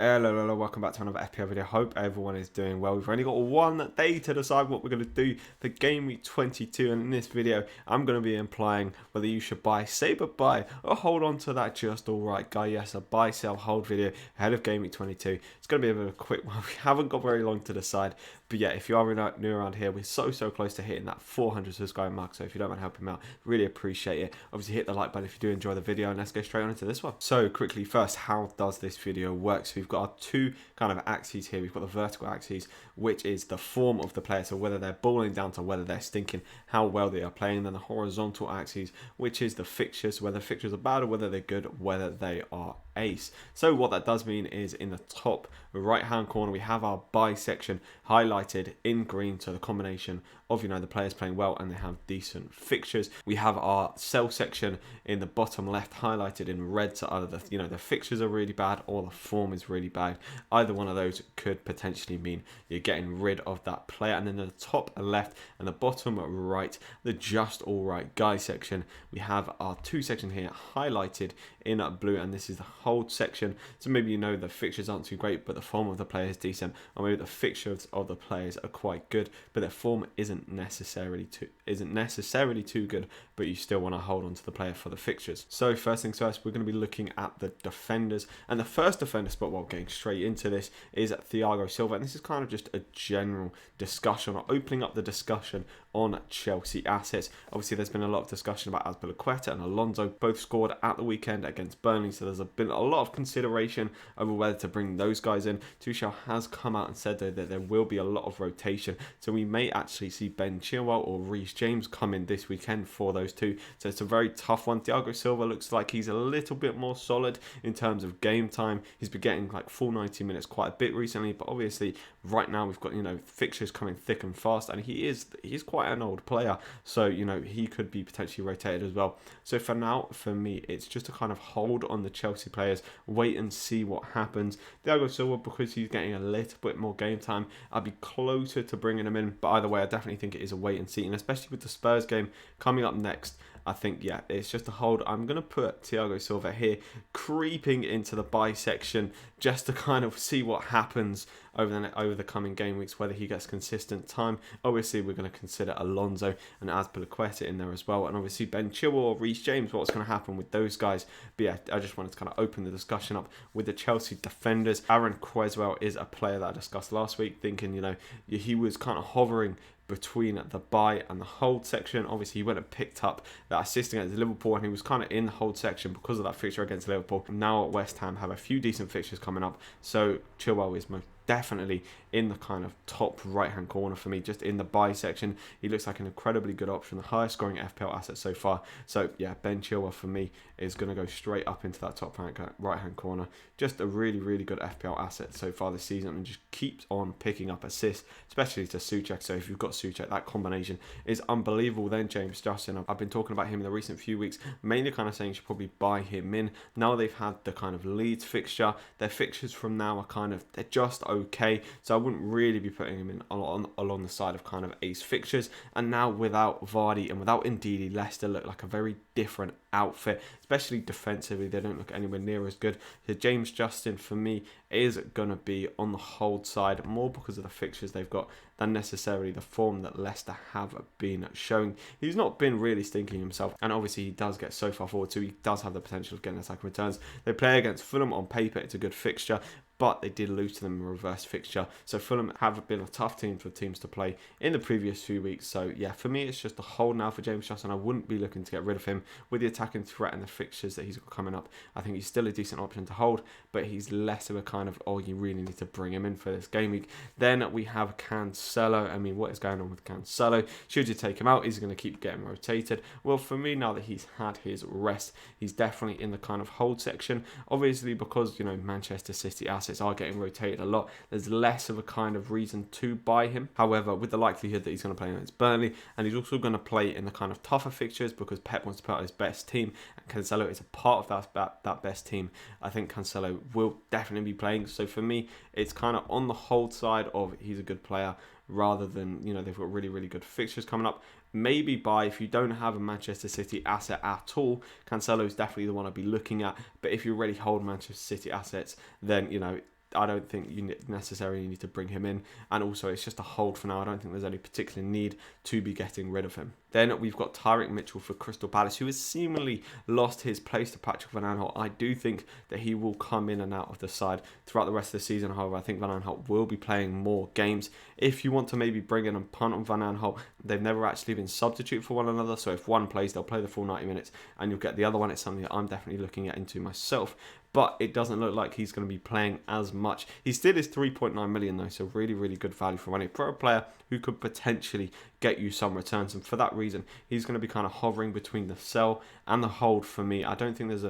Hello, welcome back to another FPL video. Hope everyone is doing well. We've only got one day to decide what we're going to do for Game Week 22, and in this video, I'm going to be implying whether you should buy, say goodbye, or hold on to that just alright guy. Yes, a buy, sell, hold video ahead of Game Week 22. It's going to be a bit of a quick one. We haven't got very long to decide, but yeah, if you are new around here, we're so close to hitting that 400 subscriber mark, so if you don't mind helping me out, really appreciate it. Obviously, hit the like button if you do enjoy the video, and let's go straight on into this one. So quickly, first, how does this video work? So we've got our two kind of axes here. We've got the vertical axis, which is the form of the player, so whether they're balling down to whether they're stinking, how well they are playing. Then the horizontal axis, which is the fixtures, whether fixtures are bad or whether they're good, whether they are ace. So what that does mean is in the top right hand corner we have our buy section highlighted in green, so the combination of the players playing well and they have decent fixtures. We have our sell section in the bottom left highlighted in red, so either the fixtures are really bad or the form is really bad. Either one of those could potentially mean you're getting rid of that player. And then in the top left and the bottom right, the just alright guy section, we have our two sections here highlighted in blue, and this is the hold section. So maybe the fixtures aren't too great, but the form of the player is decent, or maybe the fixtures of the players are quite good, but their form isn't necessarily too good, but you still want to hold on to the player for the fixtures. So first things first, we're going to be looking at the defenders, and the first defender spot, while getting straight into this, is Thiago Silva, and this is kind of just a general discussion, or opening up the discussion on Chelsea assets. Obviously, there's been a lot of discussion about Azpilicueta and Alonso, both scored at the weekend against Burnley, so there's been a lot of consideration over whether to bring those guys in. Tuchel has come out and said though that there will be a lot of rotation, so we may actually see Ben Chilwell or Reece James come in this weekend for those two. So it's a very tough one. Thiago Silva looks like he's a little bit more solid in terms of game time. He's been getting like full 90 minutes quite a bit recently, but obviously right now we've got fixtures coming thick and fast, and he's quite an old player, so he could be potentially rotated as well. So for now, for me, it's just a kind of hold on the Chelsea players, wait and see what happens. Thiago Silva, because he's getting a little bit more game time, I'd be closer to bringing him in, but either way, I definitely think it is a wait and see, and especially with the Spurs game coming up next, I think, yeah, it's just a hold. I'm going to put Thiago Silva here, creeping into the buy section, just to kind of see what happens over the coming game weeks, whether he gets consistent time. Obviously, we're going to consider Alonso and Azpilicueta in there as well, and obviously Ben Chilwell or Reece James, what's going to happen with those guys. But yeah, I just wanted to kind of open the discussion up with the Chelsea defenders. Aaron Cresswell is a player that I discussed last week, thinking, he was kind of hovering between the buy and the hold section. Obviously, he went and picked up that assist against Liverpool, and he was kind of in the hold section because of that fixture against Liverpool. Now West Ham have a few decent fixtures coming up, so Chilwell is most definitely in the kind of top right hand corner for me, just in the buy section. He looks like an incredibly good option, the highest scoring FPL asset so far. So yeah, Ben Chilwell for me is going to go straight up into that top right hand corner. Just a really good FPL asset so far this season, and just keeps on picking up assists, especially to Souček. So if you've got Souček, that combination is unbelievable. Then James Justin, I've been talking about him in the recent few weeks, mainly kind of saying you should probably buy him in. Now they've had the kind of Leeds fixture, their fixtures from now are they're just okay, so I wouldn't really be putting him in along the side of kind of ace fixtures. And now without Vardy and without Ndidi, Leicester look like a very different outfit, especially defensively. They don't look anywhere near as good. So James Justin for me is going to be on the hold side, more because of the fixtures they've got than necessarily the form that Leicester have been showing. He's not been really stinking himself, and obviously he does get so far forward, so he does have the potential of getting attacking returns. They play against Fulham. On paper it's a good fixture, but they did lose to them in a reverse fixture. So Fulham have been a tough team for teams to play in the previous few weeks. So yeah, for me, it's just a hold now for James Justin. I wouldn't be looking to get rid of him with the attacking threat and the fixtures that he's got coming up. I think he's still a decent option to hold, but he's less of a kind of, oh, you really need to bring him in for this game week. Then we have Cancelo. I mean, what is going on with Cancelo? Should you take him out? Is he going to keep getting rotated? Well, for me, now that he's had his rest, he's definitely in the kind of hold section. Obviously, because, Manchester City assets are getting rotated a lot, there's less of a kind of reason to buy him. However, with the likelihood that he's going to play against Burnley, and he's also going to play in the kind of tougher fixtures because Pep wants to put out his best team, and Cancelo is a part of that best team, I think Cancelo will definitely be playing. So for me, it's kind of on the hold side of he's a good player, rather than, they've got really good fixtures coming up. Maybe buy if you don't have a Manchester City asset at all. Cancelo is definitely the one I'd be looking at. But if you already hold Manchester City assets, then I don't think you necessarily need to bring him in, and also it's just a hold for now. I don't think there's any particular need to be getting rid of him. Then we've got Tyreek Mitchell for Crystal Palace, who has seemingly lost his place to Patrick Van Aanholt. I do think that he will come in and out of the side throughout the rest of the season. However, I think Van Aanholt will be playing more games. If you want to maybe bring in and punt on Van Aanholt, they've never actually been substitute for one another. So if one plays, they'll play the full 90 minutes and you'll get the other one. It's something that I'm definitely looking at into myself. But it doesn't look like he's going to be playing as much. He still is 3.9 million though, so really, really good value for money for a player who could potentially get you some returns. And for that reason, he's going to be kind of hovering between the sell and the hold for me. I don't think there's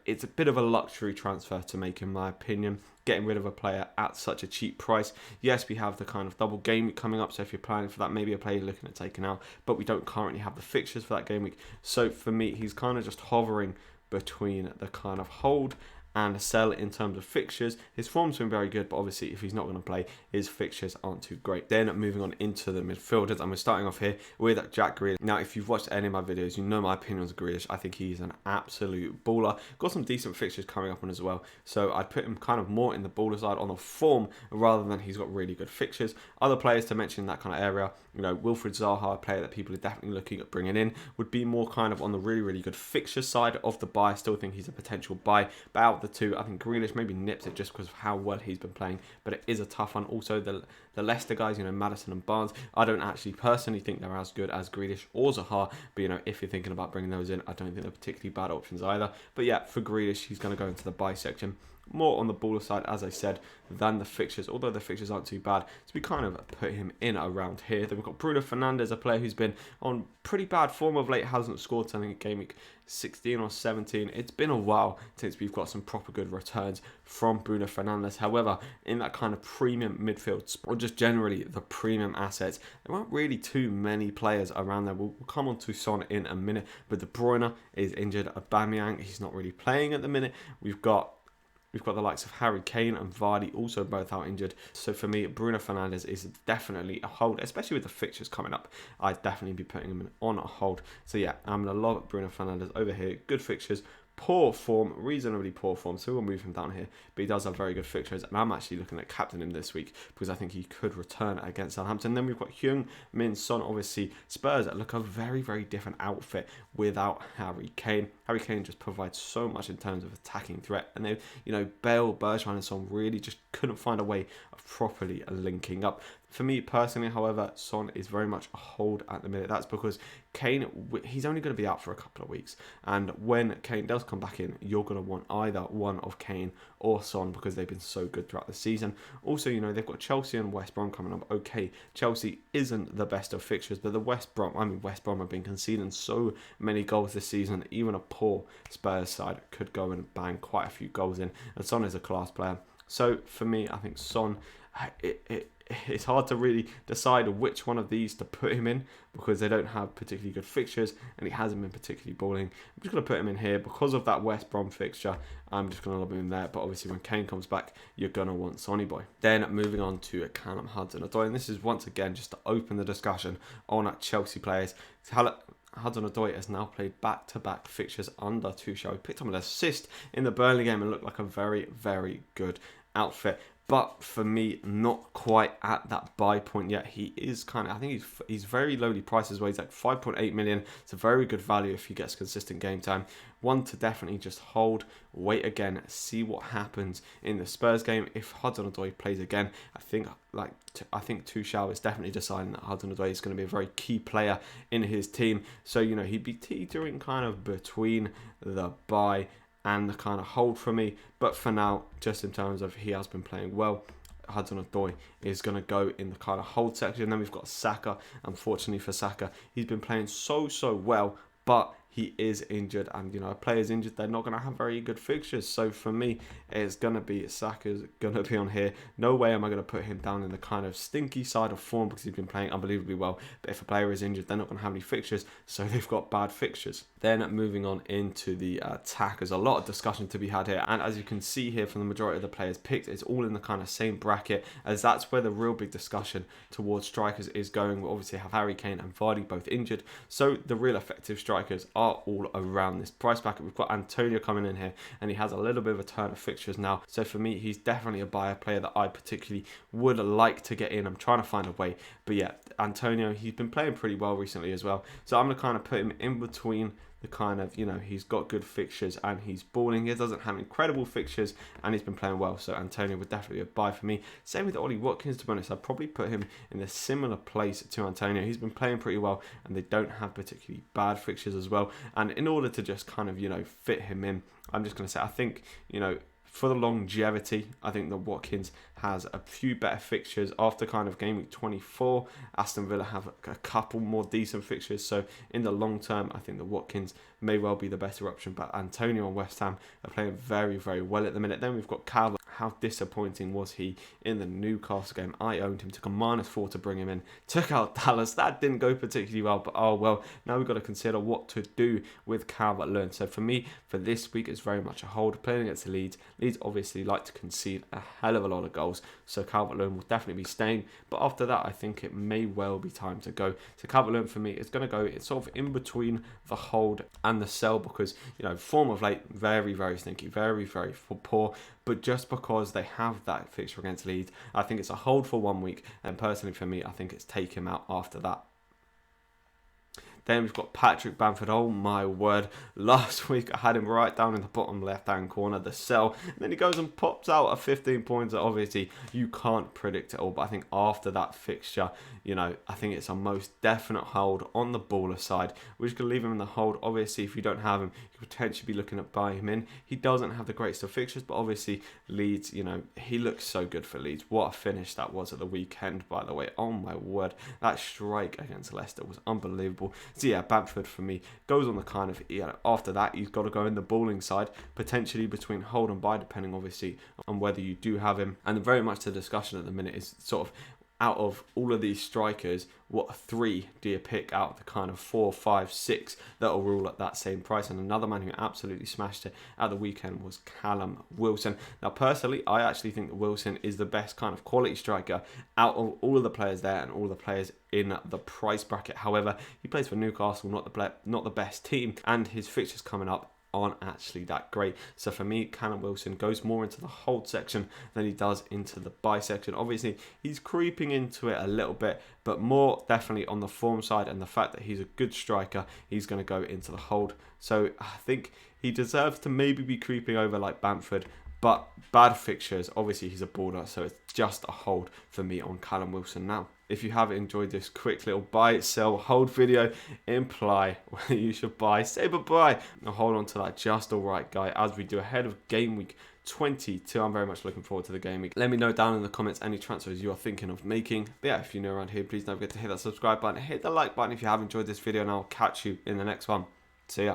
it's a bit of a luxury transfer to make, in my opinion, getting rid of a player at such a cheap price. Yes, we have the kind of double game week coming up, so if you're planning for that, maybe a player you're looking at taking out, but we don't currently have the fixtures for that game week. So for me, he's kind of just hovering between the kind of hold and sell in terms of fixtures. His form's been very good, but obviously if he's not going to play, his fixtures aren't too great. Then moving on into the midfielders, and we're starting off here with Jack Grealish. Now, if you've watched any of my videos, you know my opinions of Grealish. I think he's an absolute baller. Got some decent fixtures coming up on as well, so I'd put him kind of more in the baller side on the form rather than he's got really good fixtures. Other players to mention in that kind of area, Wilfried Zaha, a player that people are definitely looking at bringing in, would be more kind of on the really, really good fixture side of the buy. I still think he's a potential buy, but out of the two, I think Grealish maybe nips it just because of how well he's been playing, but it is a tough one. Also, the Leicester guys, Maddison and Barnes, I don't actually personally think they're as good as Grealish or Zaha, but if you're thinking about bringing those in, I don't think they're particularly bad options either. But yeah, for Grealish, he's going to go into the buy section. More on the baller side, as I said, than the fixtures, although the fixtures aren't too bad. So we kind of put him in around here. Then we've got Bruno Fernandes, a player who's been on pretty bad form of late, hasn't scored something in game week 16 or 17. It's been a while since we've got some proper good returns from Bruno Fernandes. However, in that kind of premium midfield, or just generally the premium assets, there aren't really too many players around there. We'll come on to Son in a minute, but De Bruyne is injured. Aubameyang, he's not really playing at the minute. We've got the likes of Harry Kane and Vardy also both out injured. So for me, Bruno Fernandes is definitely a hold, especially with the fixtures coming up. I'd definitely be putting him on a hold. So yeah, I'm going to love Bruno Fernandes over here. Good fixtures. Poor form, reasonably poor form, so we'll move him down here. But he does have very good fixtures, and I'm actually looking at captaining him this week because I think he could return against Southampton. Then we've got Heung-min Son, obviously Spurs that look a very, very different outfit without Harry Kane. Harry Kane just provides so much in terms of attacking threat, and they, Bale, Bergwijn, and Son really just couldn't find a way of properly linking up. For me personally, however, Son is very much a hold at the minute. That's because Kane, he's only going to be out for a couple of weeks. And when Kane does come back in, you're going to want either one of Kane or Son because they've been so good throughout the season. Also, they've got Chelsea and West Brom coming up. Okay, Chelsea isn't the best of fixtures, but West Brom have been conceding so many goals this season. Even a poor Spurs side could go and bang quite a few goals in. And Son is a class player. So for me, I think Son, it's hard to really decide which one of these to put him in because they don't have particularly good fixtures and he hasn't been particularly balling. I'm just going to put him in here because of that West Brom fixture. I'm just going to lob him in there, but obviously when Kane comes back, you're going to want Sonny Boy. Then moving on to Callum Hudson-Odoi, and this is once again just to open the discussion on Chelsea players. Hudson-Odoi has now played back-to-back fixtures under Tuchel. He picked up an assist in the Burnley game and looked like a very, very good outfit. But for me, not quite at that buy point yet. He is kind of, I think he's very lowly priced as well. He's like 5.8 million. It's a very good value if he gets consistent game time. One to definitely just hold, wait again, see what happens in the Spurs game. If Hudson-Odoi plays again, I think Tuchel is definitely deciding that Hudson-Odoi is going to be a very key player in his team. So, he'd be teetering kind of between the buy and the kind of hold for me. But for now, just in terms of he has been playing well, Hudson-Odoi is going to go in the kind of hold section. Then we've got Saka. Unfortunately for Saka, he's been playing so well, but he is injured, and a player's injured, they're not going to have very good fixtures. So for me, it's going to be Saka's going to be on here. No way am I going to put him down in the kind of stinky side of form because he's been playing unbelievably well. But if a player is injured, they're not going to have any fixtures, so they've got bad fixtures. Then moving on into the attack, there's a lot of discussion to be had here, and as you can see here from the majority of the players picked, it's all in the kind of same bracket, as that's where the real big discussion towards strikers is going. We obviously have Harry Kane and Vardy both injured, so the real effective strikers are are all around this price bracket. We've got Antonio coming in here, and he has a little bit of a turn of fixtures now. So for me, he's definitely a buyer player that I particularly would like to get in. I'm trying to find a way. But yeah, Antonio, he's been playing pretty well recently as well. So I'm going to kind of put him in between the kind of, he's got good fixtures and he's balling. He doesn't have incredible fixtures and he's been playing well. So Antonio would definitely be a buy for me. Same with Ollie Watkins, to be honest. I'd probably put him in a similar place to Antonio. He's been playing pretty well and they don't have particularly bad fixtures as well. And in order to just kind of, fit him in, I'm just going to say, I think, for the longevity, I think that Watkins has a few better fixtures after kind of game week 24. Aston Villa have a couple more decent fixtures. So in the long term, I think that Watkins may well be the better option. But Antonio and West Ham are playing very, very well at the minute. Then we've got Calvert. How disappointing was he in the Newcastle game? I owned him, took a -4 to bring him in. Took out Dallas. That didn't go particularly well, but oh well. Now we've got to consider what to do with Calvert-Lewin. So for me, for this week, it's very much a hold. Playing against Leeds. Leeds obviously like to concede a hell of a lot of goals, so Calvert-Lewin will definitely be staying. But after that, I think it may well be time to go. So Calvert-Lewin for me is going to go. It's sort of in between the hold and the sell because, form of late, very, very stinky, very, very poor. But just because they have that fixture against Leeds, I think it's a hold for 1 week. And personally for me, I think it's take him out after that. Then we've got Patrick Bamford. Oh my word. Last week I had him right down in the bottom left-hand corner, the sell. And then he goes and pops out a 15 points. Obviously, you can't predict it all. But I think after that fixture, I think it's a most definite hold on the baller side. We're just going to leave him in the hold. Obviously, if you don't have him, you could potentially be looking at buying him in. He doesn't have the greatest of fixtures, but obviously Leeds, he looks so good for Leeds. What a finish that was at the weekend, by the way. Oh my word. That strike against Leicester was unbelievable. So yeah, Bamford for me goes on the kind of, after that, he's got to go in the balling side, potentially between hold and buy, depending obviously on whether you do have him. And very much the discussion at the minute is sort of, out of all of these strikers, what 3 do you pick out of the kind of 4, 5, 6 that will rule at that same price? And another man who absolutely smashed it at the weekend was Callum Wilson. Now, personally, I actually think that Wilson is the best kind of quality striker out of all of the players there and all the players in the price bracket. However, he plays for Newcastle, not the best team, and his fixtures coming up aren't actually that great. So for me, Callum Wilson goes more into the hold section than he does into the buy section. Obviously, he's creeping into it a little bit, but more definitely on the form side and the fact that he's a good striker, he's going to go into the hold. So I think he deserves to maybe be creeping over like Bamford, but bad fixtures. Obviously, he's a baller, so it's just a hold for me on Callum Wilson now. If you have enjoyed this quick little buy, sell, hold video, imply whether you should buy, say bye-bye, and hold on to that just all right guy as we do ahead of game week 22. I'm very much looking forward to the game week. Let me know down in the comments any transfers you are thinking of making. But yeah, if you're new around here, please don't forget to hit that subscribe button, hit the like button if you have enjoyed this video, and I'll catch you in the next one. See ya.